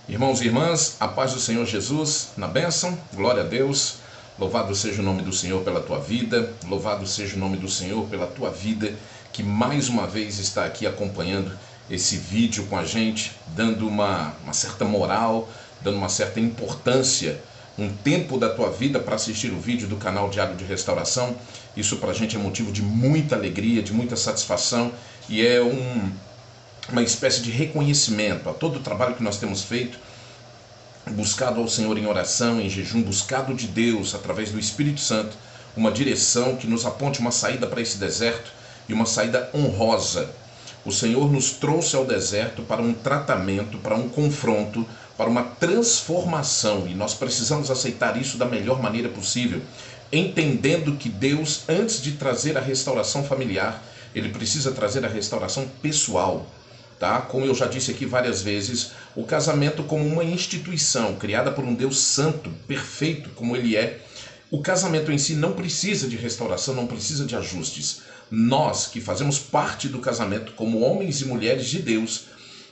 Irmãos e irmãs, a paz do Senhor Jesus na bênção, glória a Deus, louvado seja o nome do Senhor pela tua vida, louvado seja o nome do Senhor pela tua vida, que mais uma vez está aqui acompanhando esse vídeo com a gente, dando uma certa moral, dando uma certa importância, um tempo da tua vida para assistir o vídeo do canal Diário de Restauração. Isso para a gente é motivo de muita alegria, de muita satisfação e é uma espécie de reconhecimento a todo o trabalho que nós temos feito, buscado ao Senhor em oração, em jejum, buscado de Deus através do Espírito Santo, uma direção que nos aponte uma saída para esse deserto e uma saída honrosa. O Senhor nos trouxe ao deserto para um tratamento, para um confronto, para uma transformação, e nós precisamos aceitar isso da melhor maneira possível, entendendo que Deus, antes de trazer a restauração familiar, Ele precisa trazer a restauração pessoal. Tá? Como eu já disse aqui várias vezes, o casamento como uma instituição criada por um Deus santo, perfeito como Ele é, o casamento em si não precisa de restauração, não precisa de ajustes. Nós que fazemos parte do casamento como homens e mulheres de Deus,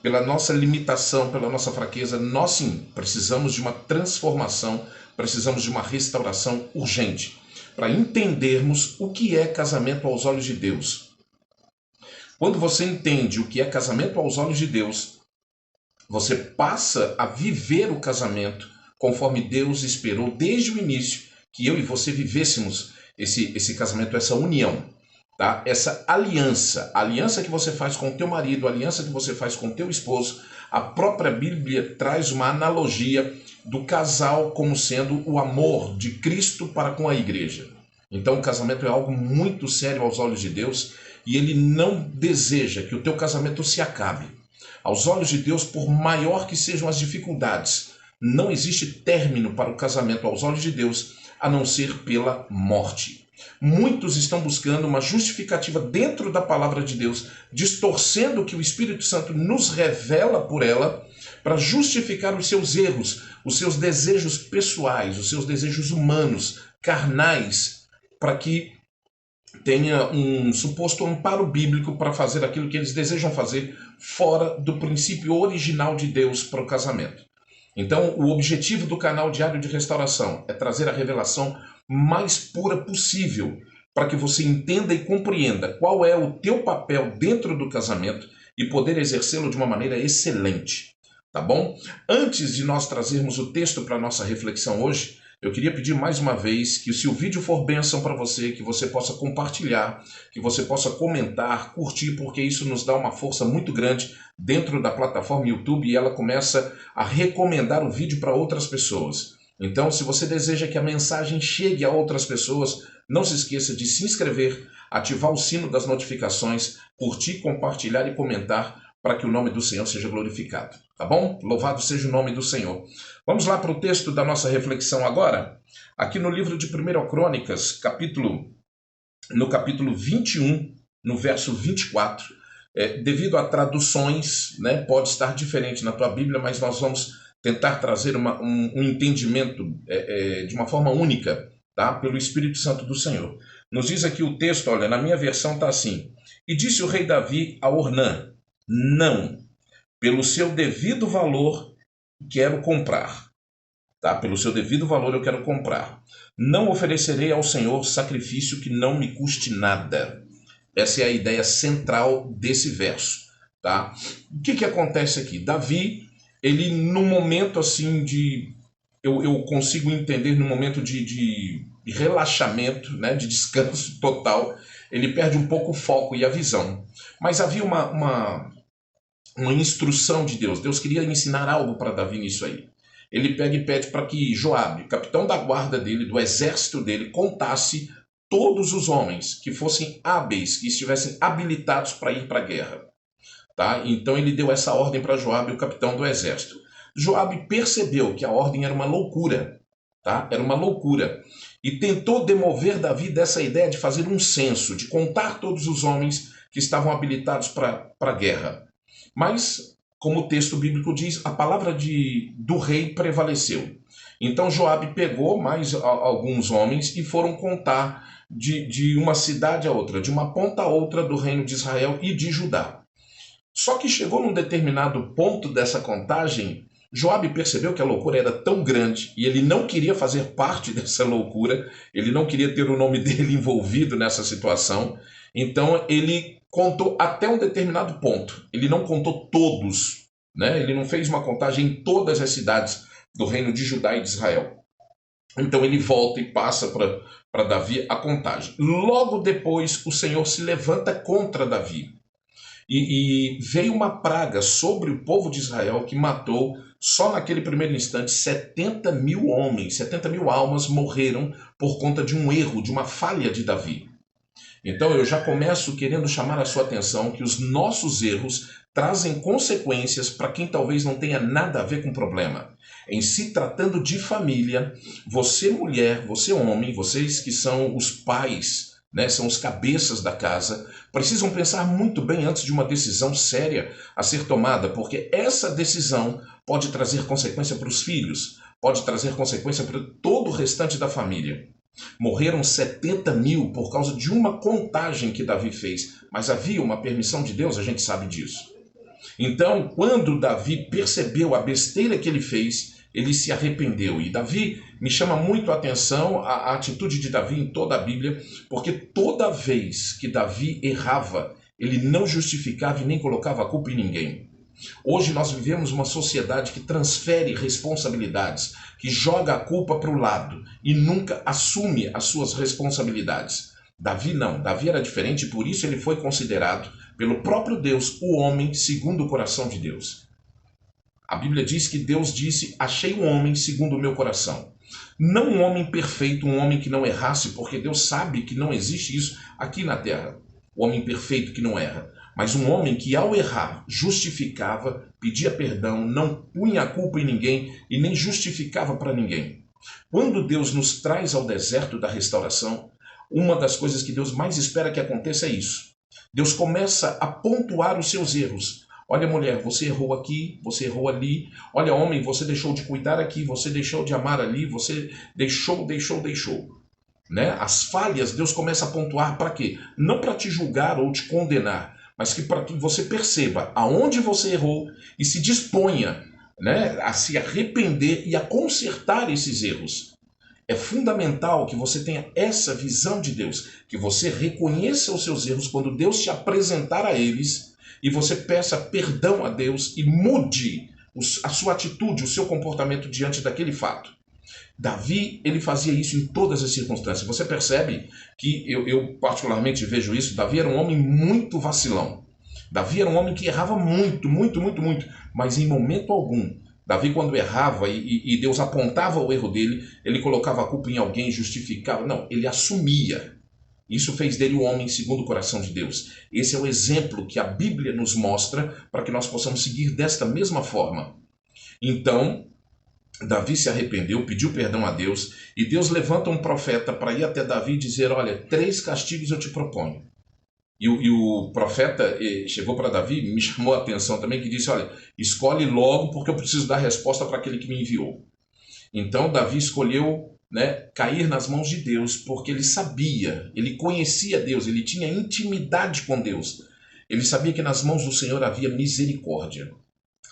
pela nossa limitação, pela nossa fraqueza, nós sim precisamos de uma transformação, precisamos de uma restauração urgente, para entendermos o que é casamento aos olhos de Deus. Quando você entende o que é casamento aos olhos de Deus, você passa a viver o casamento conforme Deus esperou desde o início que eu e você vivêssemos esse casamento, essa união, tá? Essa aliança, a aliança que você faz com o teu marido, a aliança que você faz com o teu esposo. A própria Bíblia traz uma analogia do casal como sendo o amor de Cristo para com a igreja. Então o casamento é algo muito sério aos olhos de Deus e Ele não deseja que o teu casamento se acabe. Aos olhos de Deus, por maior que sejam as dificuldades, não existe término para o casamento aos olhos de Deus, a não ser pela morte. Muitos estão buscando uma justificativa dentro da palavra de Deus, distorcendo o que o Espírito Santo nos revela por ela, para justificar os seus erros, os seus desejos pessoais, os seus desejos humanos, carnais, para que tenha um suposto amparo bíblico para fazer aquilo que eles desejam fazer fora do princípio original de Deus para o casamento. Então, o objetivo do canal Diário de Restauração é trazer a revelação mais pura possível para que você entenda e compreenda qual é o teu papel dentro do casamento e poder exercê-lo de uma maneira excelente, tá bom? Antes de nós trazermos o texto para a nossa reflexão hoje, eu queria pedir mais uma vez que, se o vídeo for bênção para você, que você possa compartilhar, que você possa comentar, curtir, porque isso nos dá uma força muito grande dentro da plataforma YouTube e ela começa a recomendar o vídeo para outras pessoas. Então, se você deseja que a mensagem chegue a outras pessoas, não se esqueça de se inscrever, ativar o sino das notificações, curtir, compartilhar e comentar, para que o nome do Senhor seja glorificado, tá bom? Louvado seja o nome do Senhor. Vamos lá para o texto da nossa reflexão agora? Aqui no livro de 1 Crônicas, no capítulo 21, no verso 24. Devido a traduções, né, pode estar diferente na tua Bíblia, mas nós vamos tentar trazer um entendimento de uma forma única, tá? Pelo Espírito Santo do Senhor. Nos diz aqui o texto, olha, na minha versão está assim: E disse o rei Davi a Ornã: Não, pelo seu devido valor quero comprar. Tá? Pelo seu devido valor eu quero comprar. Não oferecerei ao Senhor sacrifício que não me custe nada. Essa é a ideia central desse verso. Tá? O que acontece aqui? Davi, ele num momento assim de... Eu consigo entender num momento de relaxamento, né? De descanso total, ele perde um pouco o foco e a visão. Mas havia uma instrução de Deus. Deus queria ensinar algo para Davi nisso aí. Ele pega e pede para que Joabe, capitão da guarda dele, do exército dele, contasse todos os homens que fossem hábeis, que estivessem habilitados para ir para a guerra. Tá? Então ele deu essa ordem para Joabe, o capitão do exército. Joabe percebeu que a ordem era uma loucura. Tá? Era uma loucura. E tentou demover Davi dessa ideia de fazer um censo, de contar todos os homens que estavam habilitados para a guerra. Mas, como o texto bíblico diz, a palavra do rei prevaleceu. Então Joabe pegou mais alguns homens e foram contar de uma cidade a outra, de uma ponta a outra do reino de Israel e de Judá. Só que chegou num determinado ponto dessa contagem, Joabe percebeu que a loucura era tão grande e ele não queria fazer parte dessa loucura, ele não queria ter o nome dele envolvido nessa situação, então ele contou até um determinado ponto. Ele não contou todos, né? Ele não fez uma contagem em todas as cidades do reino de Judá e de Israel. Então ele volta e passa para Davi a contagem. Logo depois, o Senhor se levanta contra Davi. E veio uma praga sobre o povo de Israel que matou, só naquele primeiro instante, 70 mil homens, 70 mil almas morreram por conta de um erro, de uma falha de Davi. Então eu já começo querendo chamar a sua atenção que os nossos erros trazem consequências para quem talvez não tenha nada a ver com o problema. Em se tratando de família, você mulher, você homem, vocês que são os pais, né, são os cabeças da casa, precisam pensar muito bem antes de uma decisão séria a ser tomada, porque essa decisão pode trazer consequência para os filhos, pode trazer consequência para todo o restante da família. Morreram 70 mil por causa de uma contagem que Davi fez, mas havia uma permissão de Deus, a gente sabe disso. Então, quando Davi percebeu a besteira que ele fez, ele se arrependeu. E Davi, me chama muito a atenção a atitude de Davi em toda a Bíblia, porque toda vez que Davi errava, ele não justificava e nem colocava a culpa em ninguém. Hoje nós vivemos uma sociedade que transfere responsabilidades, que joga a culpa para o lado e nunca assume as suas responsabilidades. Davi não, Davi era diferente e por isso ele foi considerado pelo próprio Deus o homem segundo o coração de Deus. A Bíblia diz que Deus disse, achei um homem segundo o meu coração. Não um homem perfeito, um homem que não errasse, porque Deus sabe que não existe isso aqui na terra. O homem perfeito que não erra. Mas um homem que ao errar justificava, pedia perdão, não punha a culpa em ninguém e nem justificava para ninguém. Quando Deus nos traz ao deserto da restauração, uma das coisas que Deus mais espera que aconteça é isso. Deus começa a pontuar os seus erros. Olha, mulher, você errou aqui, você errou ali. Olha, homem, você deixou de cuidar aqui, você deixou de amar ali, você deixou. Né? As falhas, Deus começa a pontuar para quê? Não para te julgar ou te condenar, mas que para que você perceba aonde você errou e se disponha, né, a se arrepender e a consertar esses erros. É fundamental que você tenha essa visão de Deus, que você reconheça os seus erros quando Deus te apresentar a eles e você peça perdão a Deus e mude a sua atitude, o seu comportamento diante daquele fato. Davi, ele fazia isso em todas as circunstâncias. Você percebe que eu particularmente vejo isso. Davi era um homem muito vacilão. Davi era um homem que errava muito, mas em momento algum. Davi, quando errava e Deus apontava o erro dele, ele colocava a culpa em alguém, justificava. Não, ele assumia. Isso fez dele o homem segundo o coração de Deus. Esse é o exemplo que a Bíblia nos mostra para que nós possamos seguir desta mesma forma. Então, Davi se arrependeu, pediu perdão a Deus, e Deus levanta um profeta para ir até Davi e dizer, olha, 3 castigos eu te proponho. E o profeta chegou para Davi, me chamou a atenção também, que disse, olha, escolhe logo porque eu preciso dar resposta para aquele que me enviou. Então Davi escolheu, né, cair nas mãos de Deus, porque ele sabia, ele conhecia Deus, ele tinha intimidade com Deus. Ele sabia que nas mãos do Senhor havia misericórdia,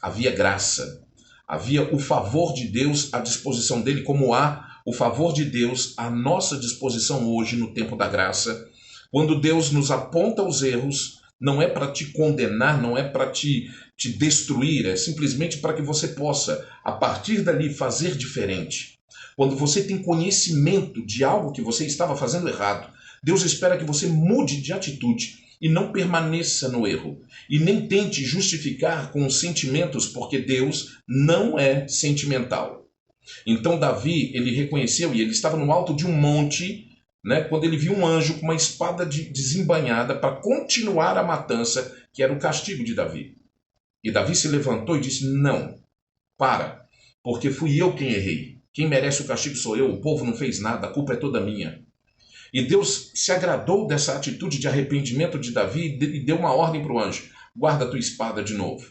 havia graça. Havia o favor de Deus à disposição dele, como há o favor de Deus à nossa disposição hoje no tempo da graça. Quando Deus nos aponta os erros, não é para te condenar, não é para te destruir, é simplesmente para que você possa, a partir dali, fazer diferente. Quando você tem conhecimento de algo que você estava fazendo errado, Deus espera que você mude de atitude e não permaneça no erro. E nem tente justificar com sentimentos, porque Deus não é sentimental. Então Davi, ele reconheceu, e ele estava no alto de um monte, né, quando ele viu um anjo com uma espada desembainhada para continuar a matança, que era o castigo de Davi. E Davi se levantou e disse, não, para, porque fui eu quem errei. Quem merece o castigo sou eu, o povo não fez nada, a culpa é toda minha. E Deus se agradou dessa atitude de arrependimento de Davi e deu uma ordem para o anjo, guarda a tua espada de novo.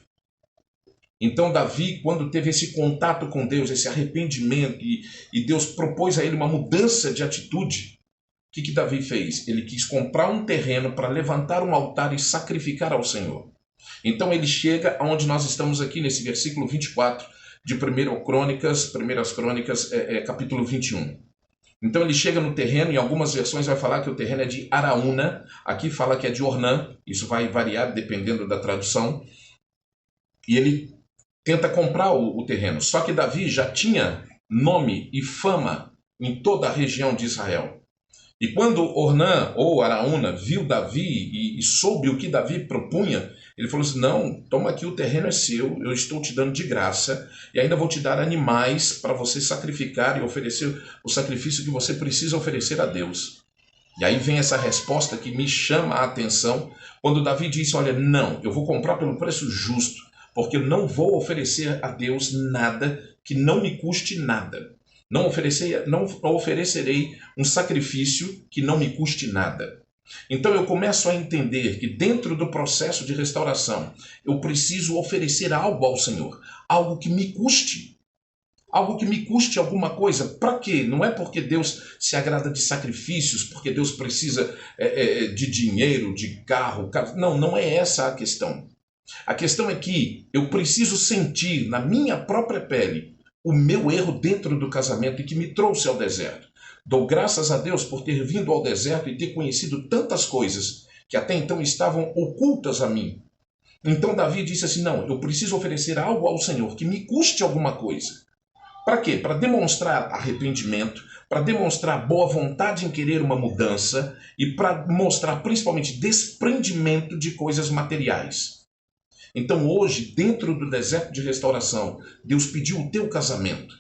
Então Davi, quando teve esse contato com Deus, esse arrependimento, e Deus propôs a ele uma mudança de atitude, o que Davi fez? Ele quis comprar um terreno para levantar um altar e sacrificar ao Senhor. Então ele chega aonde nós estamos aqui nesse versículo 24, de Primeiras Crônicas, capítulo 21. Então ele chega no terreno, em algumas versões vai falar que o terreno é de Araúna, aqui fala que é de Ornã, isso vai variar dependendo da tradução, e ele tenta comprar o terreno. Só que Davi já tinha nome e fama em toda a região de Israel. E quando Ornã ou Araúna viu Davi e soube o que Davi propunha, ele falou assim, não, toma aqui, o terreno é seu, eu estou te dando de graça e ainda vou te dar animais para você sacrificar e oferecer o sacrifício que você precisa oferecer a Deus. E aí vem essa resposta que me chama a atenção, quando Davi disse, olha, não, eu vou comprar pelo preço justo, porque eu não vou oferecer a Deus nada que não me custe nada. Não oferecerei um sacrifício que não me custe nada. Então eu começo a entender que dentro do processo de restauração, eu preciso oferecer algo ao Senhor, algo que me custe. Algo que me custe alguma coisa. Para quê? Não é porque Deus se agrada de sacrifícios, porque Deus precisa de dinheiro, de carro. Não, não é essa a questão. A questão é que eu preciso sentir na minha própria pele o meu erro dentro do casamento e que me trouxe ao deserto. Dou graças a Deus por ter vindo ao deserto e ter conhecido tantas coisas que até então estavam ocultas a mim. Então Davi disse assim, não, eu preciso oferecer algo ao Senhor que me custe alguma coisa. Para quê? Para demonstrar arrependimento, para demonstrar boa vontade em querer uma mudança e para mostrar principalmente desprendimento de coisas materiais. Então hoje, dentro do deserto de restauração, Deus pediu o teu casamento.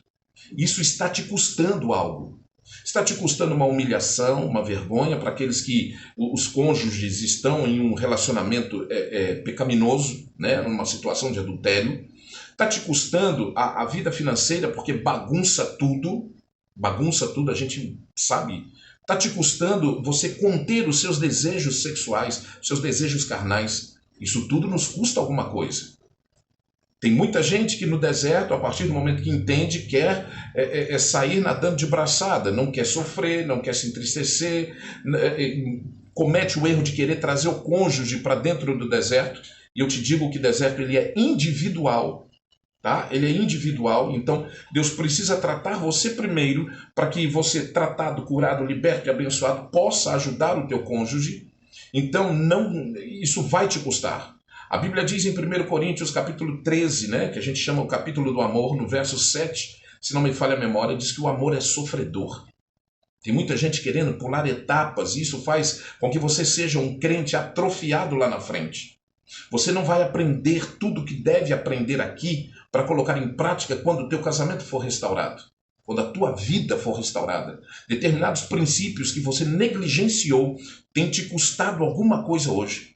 Isso está te custando algo. Está te custando uma humilhação, uma vergonha para aqueles que os cônjuges estão em um relacionamento pecaminoso, né, numa situação de adultério. Está te custando a vida financeira porque bagunça tudo, a gente sabe. Está te custando você conter os seus desejos sexuais, seus desejos carnais. Isso tudo nos custa alguma coisa. Tem muita gente que no deserto, a partir do momento que entende, quer sair nadando de braçada, não quer sofrer, não quer se entristecer, comete o erro de querer trazer o cônjuge para dentro do deserto. E eu te digo que o deserto ele é individual. Tá? Ele é individual, então Deus precisa tratar você primeiro para que você, tratado, curado, liberto e abençoado, possa ajudar o teu cônjuge. Então isso vai te custar. A Bíblia diz em 1 Coríntios capítulo 13, né, que a gente chama o capítulo do amor, no verso 7, se não me falha a memória, diz que o amor é sofredor. Tem muita gente querendo pular etapas e isso faz com que você seja um crente atrofiado lá na frente. Você não vai aprender tudo que deve aprender aqui para colocar em prática quando o teu casamento for restaurado, quando a tua vida for restaurada. Determinados princípios que você negligenciou têm te custado alguma coisa hoje.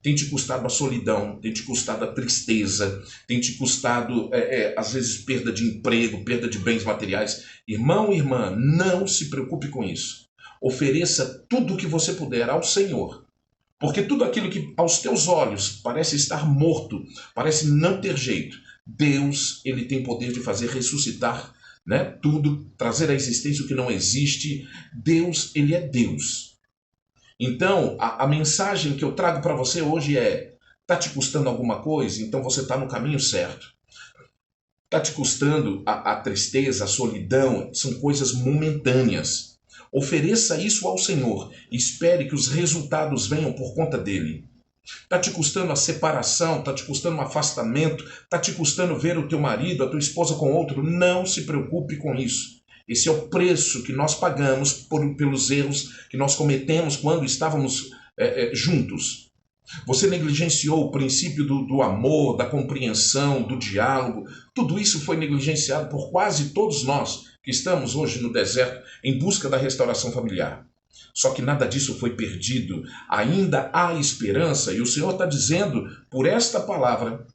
Tem te custado a solidão, tem te custado a tristeza, tem te custado, às vezes, perda de emprego, perda de bens materiais. Irmão e irmã, não se preocupe com isso. Ofereça tudo o que você puder ao Senhor. Porque tudo aquilo que aos teus olhos parece estar morto, parece não ter jeito, Deus ele tem poder de fazer ressuscitar, né, tudo, trazer à existência o que não existe. Deus, ele é Deus. Então, a mensagem que eu trago para você hoje é, está te custando alguma coisa? Então você está no caminho certo. Está te custando a tristeza, a solidão, são coisas momentâneas. Ofereça isso ao Senhor e espere que os resultados venham por conta dele. Está te custando a separação, está te custando um afastamento, está te custando ver o teu marido, a tua esposa com outro? Não se preocupe com isso. Esse é o preço que nós pagamos pelos erros que nós cometemos quando estávamos juntos. Você negligenciou o princípio do amor, da compreensão, do diálogo. Tudo isso foi negligenciado por quase todos nós que estamos hoje no deserto em busca da restauração familiar. Só que nada disso foi perdido. Ainda há esperança e o Senhor está dizendo por esta palavra,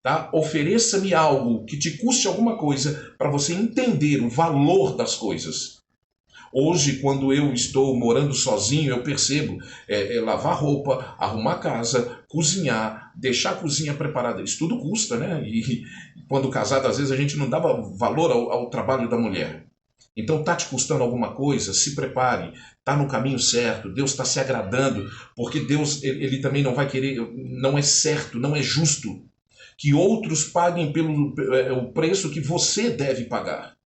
tá? Ofereça-me algo que te custe alguma coisa para você entender o valor das coisas. Hoje, quando eu estou morando sozinho, eu percebo lavar roupa, arrumar casa, cozinhar, deixar a cozinha preparada. Isso tudo custa, né? E quando casado, às vezes a gente não dava valor ao trabalho da mulher. Então está te custando alguma coisa? Se prepare, está no caminho certo, Deus está se agradando, porque Deus ele também não vai querer, não é certo, não é justo que outros paguem o preço que você deve pagar.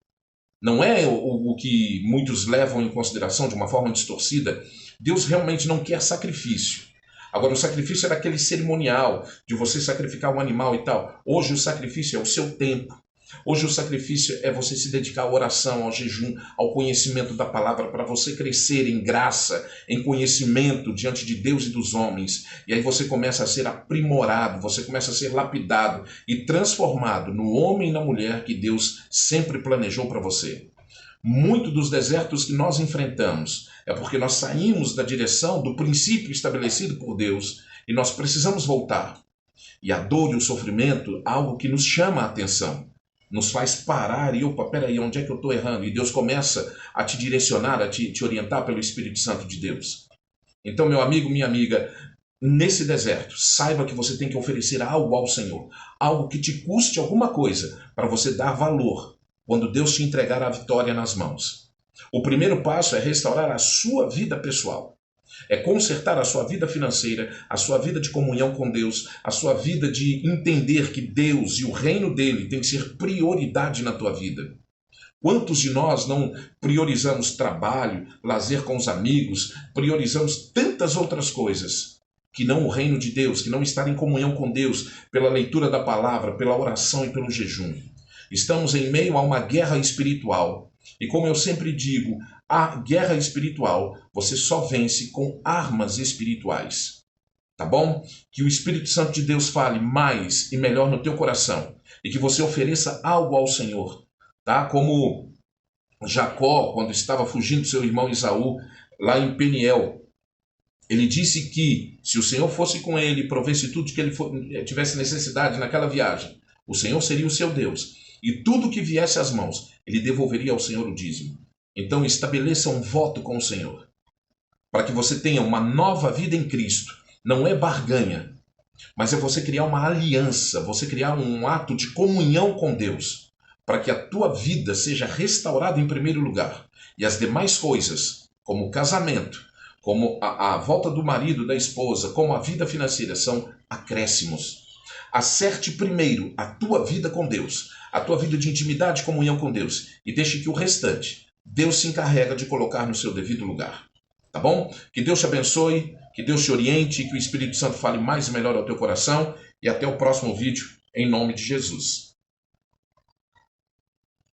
Não é o que muitos levam em consideração de uma forma distorcida. Deus realmente não quer sacrifício. Agora, o sacrifício era aquele cerimonial, de você sacrificar um animal e tal. Hoje o sacrifício é o seu tempo. Hoje o sacrifício é você se dedicar à oração, ao jejum, ao conhecimento da palavra, para você crescer em graça, em conhecimento diante de Deus e dos homens. E aí você começa a ser aprimorado, você começa a ser lapidado e transformado no homem e na mulher que Deus sempre planejou para você. Muito dos desertos que nós enfrentamos é porque nós saímos da direção do princípio estabelecido por Deus e nós precisamos voltar. E a dor e o sofrimento, algo que nos chama a atenção, nos faz parar e, opa, peraí, onde é que eu estou errando? E Deus começa a te direcionar, a te orientar pelo Espírito Santo de Deus. Então, meu amigo, minha amiga, nesse deserto, saiba que você tem que oferecer algo ao Senhor, algo que te custe alguma coisa, para você dar valor quando Deus te entregar a vitória nas mãos. O primeiro passo é restaurar a sua vida pessoal. É consertar a sua vida financeira, a sua vida de comunhão com Deus, a sua vida de entender que Deus e o reino dele tem que ser prioridade na tua vida. Quantos de nós não priorizamos trabalho, lazer com os amigos, priorizamos tantas outras coisas, que não o reino de Deus, que não estar em comunhão com Deus, pela leitura da palavra, pela oração e pelo jejum. Estamos em meio a uma guerra espiritual. E como eu sempre digo, a guerra espiritual você só vence com armas espirituais. Tá bom? Que o Espírito Santo de Deus fale mais e melhor no teu coração. E que você ofereça algo ao Senhor. Tá? Como Jacó, quando estava fugindo do seu irmão Esaú, lá em Peniel, ele disse que se o Senhor fosse com ele e provesse tudo que ele tivesse necessidade naquela viagem, o Senhor seria o seu Deus. E tudo que viesse às mãos, ele devolveria ao Senhor o dízimo. Então estabeleça um voto com o Senhor, para que você tenha uma nova vida em Cristo. Não é barganha, mas é você criar uma aliança, você criar um ato de comunhão com Deus, para que a tua vida seja restaurada em primeiro lugar. E as demais coisas, como o casamento, como a volta do marido, da esposa, como a vida financeira, são acréscimos. Acerte primeiro a tua vida com Deus, a tua vida de intimidade e comunhão com Deus, e deixe que o restante, Deus se encarrega de colocar no seu devido lugar. Tá bom? Que Deus te abençoe, que Deus te oriente, que o Espírito Santo fale mais e melhor ao teu coração, e até o próximo vídeo, em nome de Jesus.